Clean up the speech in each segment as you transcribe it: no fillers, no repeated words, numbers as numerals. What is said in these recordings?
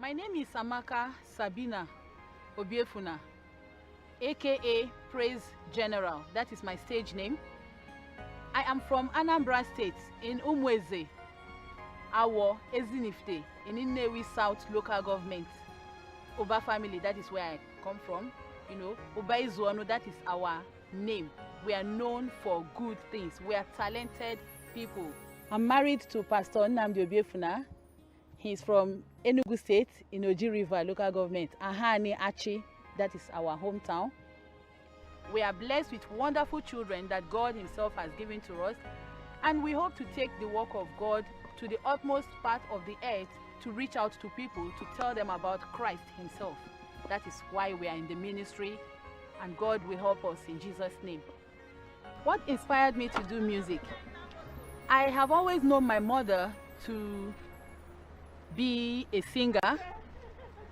My name is Amaka Sabina Obiefuna, A.K.A. Praise General. That is my stage name. I am from Anambra State in Umweze, Awo, Ezinifte, in Nnewi South Local Government. Oba family, that is where I come from. You know, Oba Izuano, that is our name. We are known for good things. We are talented people. I'm married to Pastor Nnamdi Obiefuna. He's from Enugu State in Oji River Local Government. Ahani Achi, that is our hometown. We are blessed with wonderful children that God Himself has given to us, and we hope to take the work of God to the utmost part of the earth to reach out to people, to tell them about Christ Himself. That is why we are in the ministry, and God will help us in Jesus' name. What inspired me to do music? I have always known my mother to be a singer.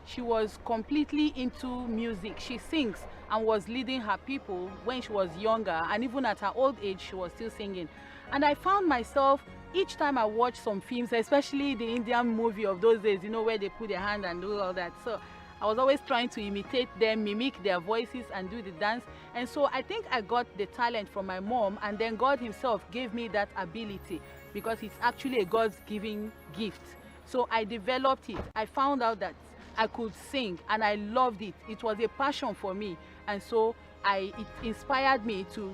She was completely into music. She sings and was leading her people when she was younger, and even at her old age she was still singing. And I found myself, each time I watch some films, especially the Indian movie of those days, you know, where they put their hand and do all that, so I was always trying to imitate them, mimic their voices and do the dance. And so I think I got the talent from my mom, and then God Himself gave me that ability, because it's actually a God's given gift. So I developed it. I found out that I could sing, and I loved it. It was a passion for me, and so it inspired me to,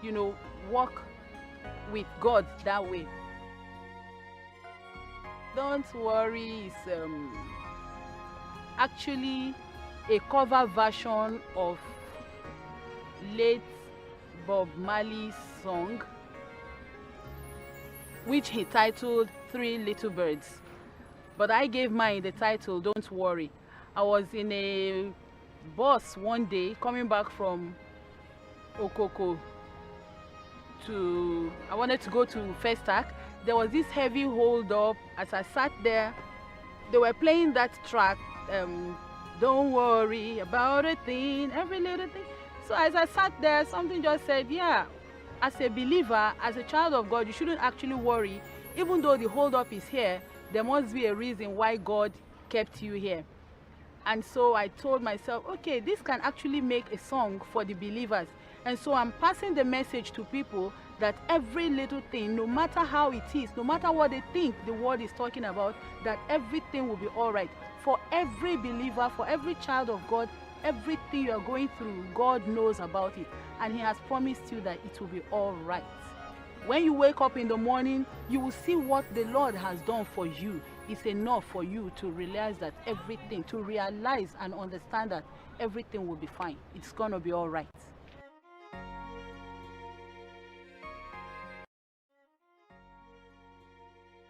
you know, walk with God that way. Don't Worry is actually a cover version of late Bob Marley's song, which he titled Three Little Birds. But I gave mine the title Don't Worry. I was in a bus one day coming back from Okoko I wanted to go to Festac. There was this heavy hold up. As I sat there, they were playing that track, Don't Worry About a Thing, Every Little Thing. So as I sat there, something just said, yeah, as a believer, as a child of God, you shouldn't actually worry. Even though the hold up is here, there must be a reason why God kept you here. And so I told myself, okay, this can actually make a song for the believers. And so I'm passing the message to people that every little thing, no matter how it is, no matter what they think the word is talking about, that everything will be all right. For every believer, for every child of God, everything you are going through, God knows about it. And He has promised you that it will be all right. When you wake up in the morning, you will see what the Lord has done for you. It's enough for you to realize that everything, to realize and understand that everything will be fine. It's gonna be all right.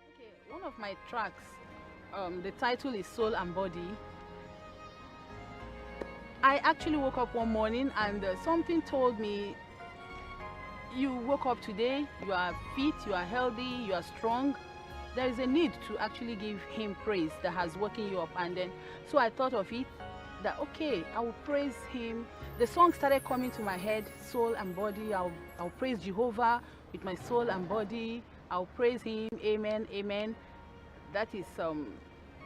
Okay, one of my tracks, the title is Soul and Body. I actually woke up one morning and something told me, you woke up today, you are fit, you are healthy, you are strong. There is a need to actually give Him praise that has woken you up. And then, so I thought of it, that okay, I will praise Him. The song started coming to my head, soul and body. I'll praise Jehovah with my soul and body. I'll praise Him, amen, amen. That is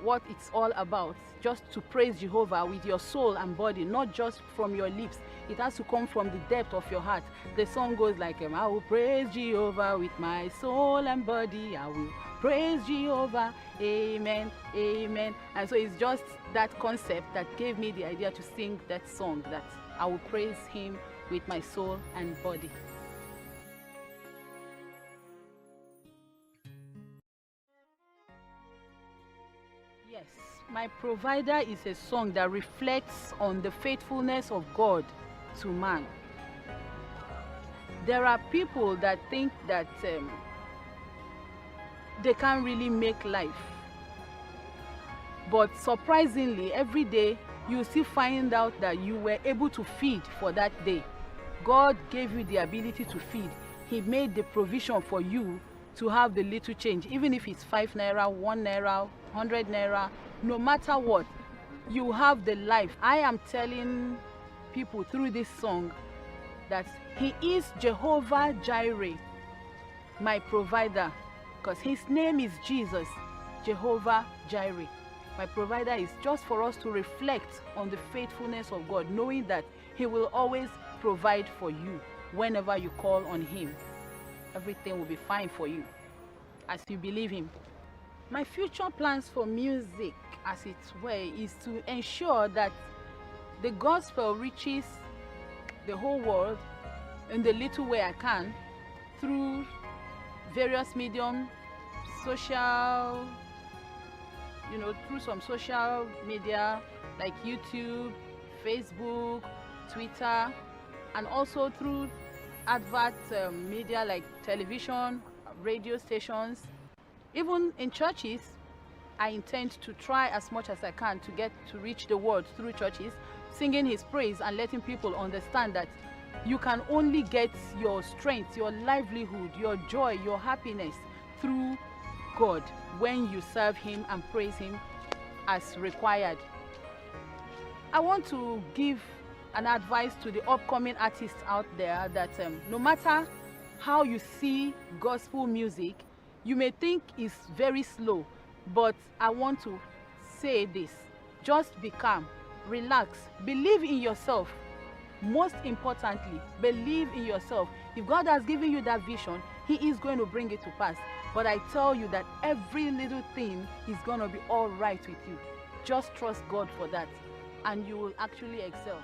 what it's all about, just to praise Jehovah with your soul and body, not just from your lips. It has to come from the depth of your heart. The song goes like, I will praise Jehovah with my soul and body. I will praise Jehovah, amen, amen. And so it's just that concept that gave me the idea to sing that song, that I will praise Him with my soul and body. Yes, My Provider is a song that reflects on the faithfulness of God to man. There are people that think that they can't really make life. But surprisingly, every day you still find out that you were able to feed for that day. God gave you the ability to feed. He made the provision for you to have the little change, even if it's 5 naira, 1 naira, 100 naira, no matter what, you have the life. I am telling people through this song that He is Jehovah Jireh, my provider, because His name is Jesus, Jehovah Jireh. My provider is just for us to reflect on the faithfulness of God, knowing that He will always provide for you whenever you call on Him. Everything will be fine for you as you believe Him. My future plans for music, as it were, is to ensure that the gospel reaches the whole world in the little way I can through various medium, social, through some social media like YouTube, Facebook, Twitter, and also through advert media like television, radio stations. Even in churches, I intend to try as much as I can to get to reach the world through churches, singing His praise and letting people understand that you can only get your strength, your livelihood, your joy, your happiness through God when you serve Him and praise Him as required. I want to give an advice to the upcoming artists out there that no matter how you see gospel music, you may think it's very slow, but I want to say this: just be calm, relax, believe in yourself. Most importantly, believe in yourself. If God has given you that vision, He is going to bring it to pass. But I tell you that every little thing is going to be all right with you. Just trust God for that, and you will actually excel.